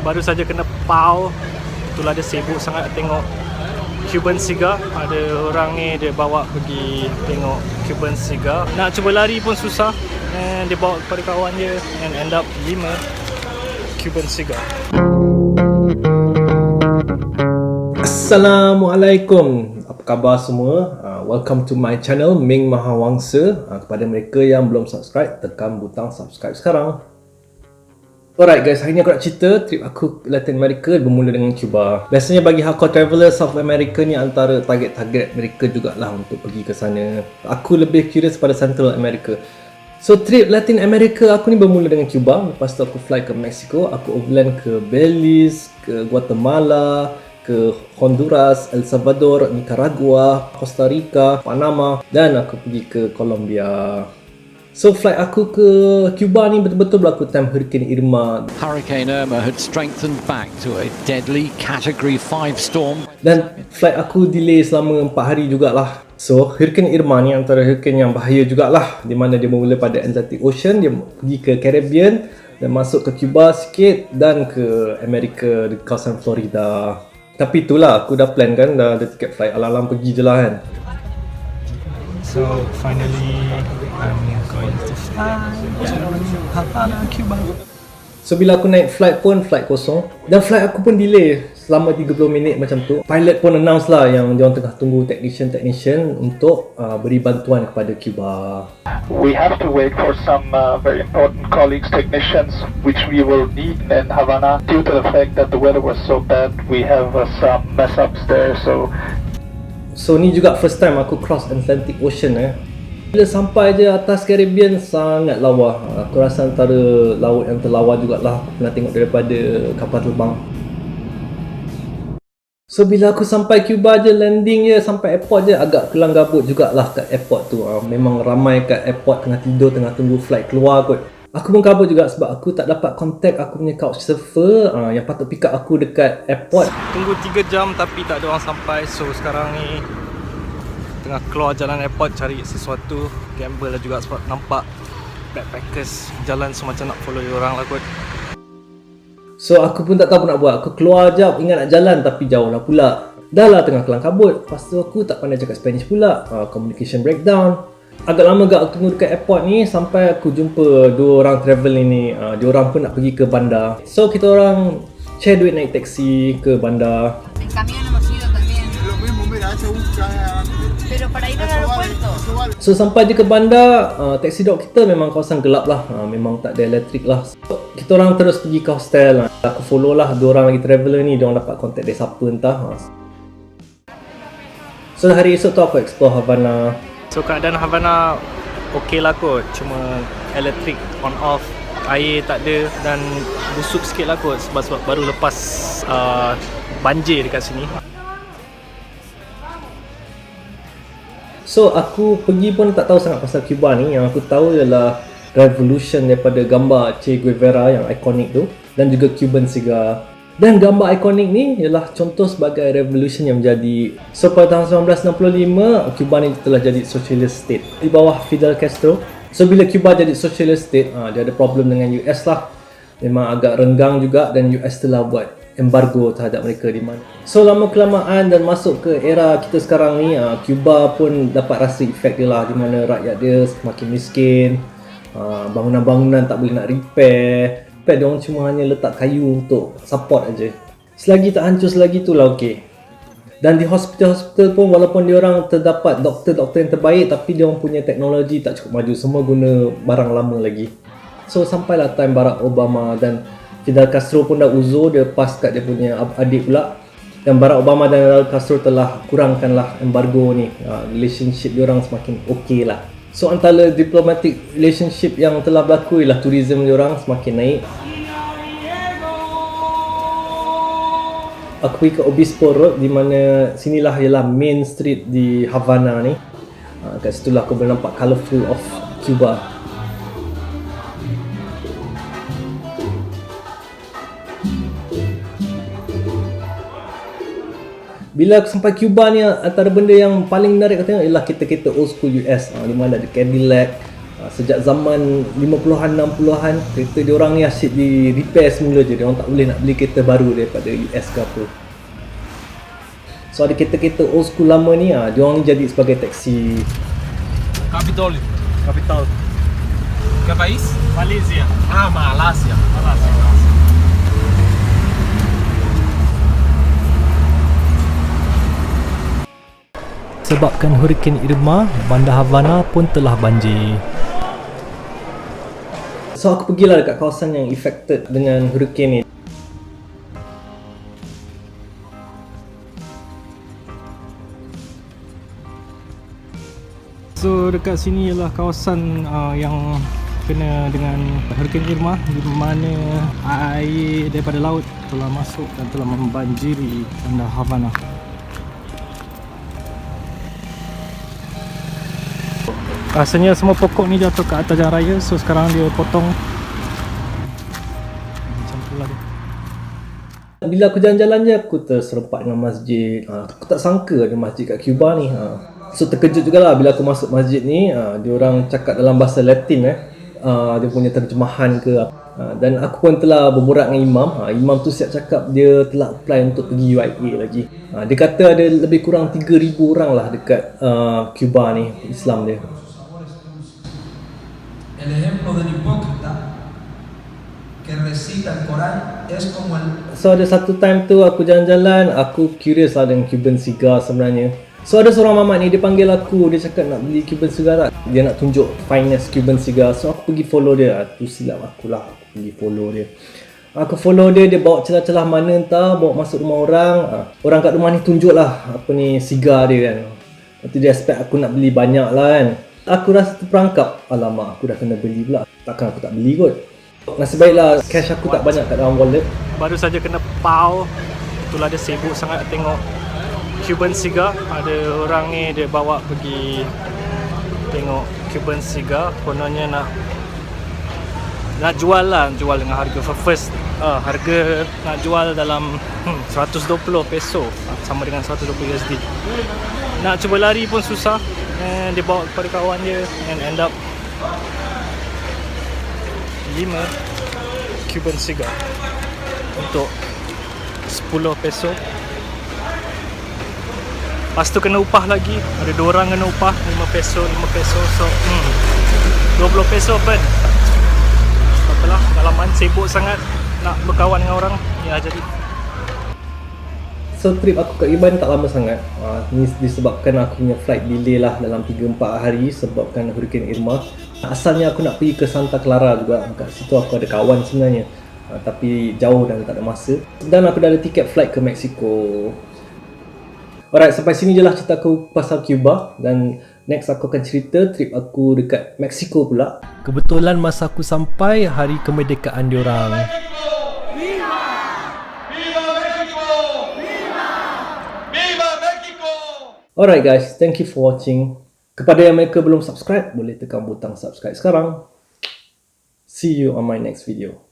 baru saja kena pau. Itulah dia sibuk sangat tengok Cuban cigar. Ada orang ni dia bawa pergi tengok Cuban cigar. Nak cuba lari pun susah, and dia bawa kepada kawan dia and end up 5 Cuban cigar. Assalamualaikum, apa khabar semua? Welcome to my channel Ming Mahawangsa. Kepada mereka yang belum subscribe, tekan butang subscribe sekarang. Alright guys, hari ni aku nak cerita trip aku ke Latin America bermula dengan Cuba. Biasanya bagi hardcore traveller, South America ni antara target-target mereka jugalah untuk pergi ke sana. Aku lebih curious pada Central America. So trip Latin America aku ni bermula dengan Cuba. Lepas tu aku fly ke Mexico, aku overland ke Belize, ke Guatemala, ke Honduras, El Salvador, Nicaragua, Costa Rica, Panama, dan aku pergi ke Colombia. So flight aku ke Cuba ni betul-betul berlaku time Hurricane Irma. Hurricane Irma had strengthened back to a deadly Category 5 storm. Dan flight aku delay selama 4 hari jugalah. So Hurricane Irma ni antara hurricane yang bahaya jugalah, di mana dia bermula pada Atlantic Ocean, dia pergi ke Caribbean dan masuk ke Cuba sikit dan ke Amerika di kawasan Florida. Tapi itulah, aku dah plan kan, dah ada tiket flight, alam-alam pergi je lah kan. So finally I'm going to fly to Havana, Cuba. So bila aku naik flight pun flight kosong, dan flight aku pun delay selama 30 minit macam tu. Pilot pun announce lah yang diorang tengah tunggu technician untuk beri bantuan kepada Cuba. We have to wait for some very important colleagues, technicians, which we will need in Havana. Due to the fact that the weather was so bad, we have some mess ups there. So ni juga first time aku cross Atlantic Ocean Bila sampai je atas Caribbean, sangat lawa. Aku rasa antara laut yang terlawa jugalah aku pernah tengok daripada kapal terbang. So bila aku sampai Cuba je, landing je, sampai airport je, agak kelang kabut jugalah kat airport tu. Memang ramai kat airport tengah tidur, tengah tunggu flight keluar kot. Aku pun kabut juga sebab aku tak dapat contact aku punya couchsurfer yang patut pick up aku dekat airport. Tunggu 3 jam tapi tak ada orang sampai. So sekarang ni tengah keluar jalan airport cari sesuatu. Gamble lah juga sebab nampak backpackers jalan semacam nak follow orang lah kot. So aku pun tak tahu apa nak buat. Aku keluar jap, ingat nak jalan tapi jauh lah pula. Dah lah tengah kelang kabut. Lepas tu aku tak pandai cakap Spanish pula. Communication breakdown. Agak lama agak aku tunggu dekat airport ni sampai aku jumpa 2 orang travel ni. Diorang pun nak pergi ke bandar. So kita orang share duit naik taksi ke bandar. En camión hemos ido también. Lo mismo, mira, hace un pero para ir al aeropuerto. So sampai je ke bandar, taxi dog kita memang kawasan gelap lah. Memang tak ada elektrik lah. So, kita orang terus pergi ke hostel. Aku follow lah 2 orang lagi traveller ni. Diorang dapat contact dari siapa entah. So hari esok tu aku explore Havana. So keadaan Havana okey lah kot. Cuma elektrik on off, air tak ada dan busuk sikit lah kot sebab baru lepas banjir dekat sini. So aku pergi pun tak tahu sangat pasal Cuba ni. Yang aku tahu ialah revolution daripada gambar Che Guevara yang ikonik tu, dan juga Cuban cigar. Dan gambar ikonik ni ialah contoh sebagai revolution yang menjadi. So pada tahun 1965 Cuba ni telah jadi socialist state di bawah Fidel Castro. So bila Cuba jadi socialist state, dia ada problem dengan US lah. Memang agak renggang juga, dan US telah buat embargo terhadap mereka di mana. So lama kelamaan dan masuk ke era kita sekarang ni, Cuba pun dapat rasa efek dia lah, di mana rakyat dia semakin miskin. Bangunan-bangunan tak boleh nak repair. Diorang cuma hanya letak kayu untuk support aja. Selagi tak hancur selagi tu lah okey. Dan di hospital-hospital pun, walaupun diorang terdapat doktor-doktor yang terbaik, tapi diorang punya teknologi tak cukup maju. Semua guna barang lama lagi. So sampailah time Barack Obama, dan Fidel Castro pun dah uzur, dia pas kat dia punya adik pula. Dan Barack Obama dan Fidel Castro telah kurangkanlah embargo ni. Relationship diorang semakin okey lah. So antara diplomatic relationship yang telah berlaku ialah tourism diorang semakin naik. Aku pergi ke Obispo Road, di mana sinilah ialah main street di Havana ni. Kat situlah aku boleh nampak colourful of Cuba. Bila aku sampai Cuba ni, antara benda yang paling menarik aku tengok ialah kereta-kereta old school US, di mana ada Cadillac, Sejak zaman 50-an 60-an kereta diorang ni asyik di repair semula je. Diorang tak boleh nak beli kereta baru daripada US ke apa. So ada kereta-kereta old school lama ni diorang ni jadi sebagai taksi. Capital. ¿Qué país? Malaysia. Ah, Malasia. Sebabkan Hurricane Irma, Bandar Havana pun telah banjir. So aku pergilah dekat kawasan yang affected dengan hurricane ni. So dekat sini ialah kawasan yang kena dengan Hurricane Irma, di mana air daripada laut telah masuk dan telah membanjiri Bandar Havana. Rasanya semua pokok ni jatuh ke atas jalan raya, so sekarang dia potong. Macam tu lah dia. Bila aku jalan-jalan je, aku terserempak dengan masjid. Aku tak sangka ada masjid kat Cuba ni. So terkejut jugalah bila aku masuk masjid ni. Diorang cakap dalam bahasa Latin dia punya terjemahan ke. Dan aku pun telah berburak dengan imam. Imam tu siap cakap dia telah apply untuk pergi UIA lagi. Dia kata ada lebih kurang 3,000 orang lah dekat Cuba ni, Islam dia. El ejemplo del hipócrita que recita el Corán es como el... So ada satu time tu aku jalan-jalan, aku curious lah dengan Cuban cigar sebenarnya. So ada seorang mamat ni, dia panggil aku, dia cakap nak beli Cuban cigar tak? Dia nak tunjuk finest Cuban cigar. So aku pergi follow dia. Tu silap aku lah, aku pergi follow dia. Aku follow dia, dia bawa celah-celah mana entah, bawa masuk rumah orang. Orang kat rumah ni tunjuk lah apa ni cigar dia kan. Lepas tu dia expect aku nak beli banyak lah kan. Aku rasa terperangkap, alamak aku dah kena beli pula. Takkan aku tak beli kot. Nasib baiklah cash aku tak banyak kat dalam wallet. Baru saja kena pau. Itulah dia sibuk sangat tengok Cuban cigar. Ada orang ni dia bawa pergi tengok Cuban cigar. Kononnya nak jual lah, jual dengan harga first harga nak jual dalam 120 peso, sama dengan 120 USD. Nak cuba lari pun susah, and dia bawa kepada kawan dia and end up 5 Cuban cigar untuk 10 peso. Lepas tu kena upah lagi, ada 2 orang kena upah 5 peso, so 20 peso pun. Apalah, dalaman sibuk sangat nak berkawan dengan orang, ya jadi. So trip aku kat Iban tak lama sangat. Ni disebabkan aku punya flight delay lah dalam 3-4 hari sebabkan Hurricane Irma. Asalnya aku nak pergi ke Santa Clara juga. Kat situ aku ada kawan sebenarnya. Tapi jauh dan tak ada masa. Dan aku dah ada tiket flight ke Mexico. Alright, sampai sini je lah cerita aku pasal Cuba. Dan next aku akan cerita trip aku dekat Mexico pula. Kebetulan masa aku sampai hari kemerdekaan diorang. Alright guys, thank you for watching. Kepada yang mereka belum subscribe, boleh tekan butang subscribe sekarang. See you on my next video.